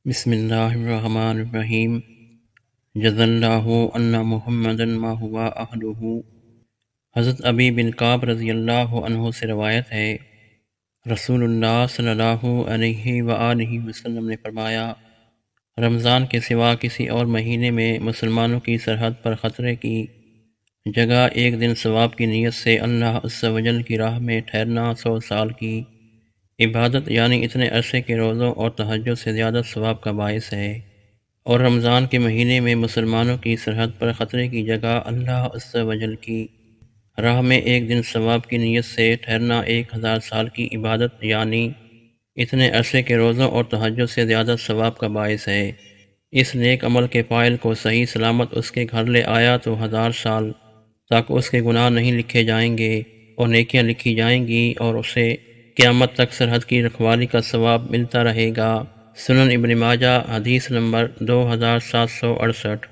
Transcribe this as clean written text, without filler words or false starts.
بسم اللہ الرحمن الرحیم جزا اللہ ان محمدًا ما ہوا اہلہ۔ حضرت ابی بن کعب رضی اللہ عنہ سے روایت ہے، رسول اللہ صلی اللہ علیہ وآلہ وسلم نے فرمایا، رمضان کے سوا کسی اور مہینے میں مسلمانوں کی سرحد پر خطرے کی جگہ ایک دن ثواب کی نیت سے اللہ عز و جل کی راہ میں ٹھہرنا 100 سال کی عبادت یعنی اتنے عرصے کے روزوں اور تہجد سے زیادہ ثواب کا باعث ہے، اور رمضان کے مہینے میں مسلمانوں کی سرحد پر خطرے کی جگہ اللہ عز و جل کی راہ میں ایک دن ثواب کی نیت سے ٹھہرنا 1000 سال کی عبادت یعنی اتنے عرصے کے روزوں اور تہجد سے زیادہ ثواب کا باعث ہے۔ اس نیک عمل کے فاعل کو صحیح سلامت اس کے گھر لے آیا تو 1000 سال تک اس کے گناہ نہیں لکھے جائیں گے اور نیکیاں لکھی جائیں گی، اور اسے قیامت تک سرحد کی رکھوالی کا ثواب ملتا رہے گا۔ سنن ابن ماجہ حدیث نمبر 2768۔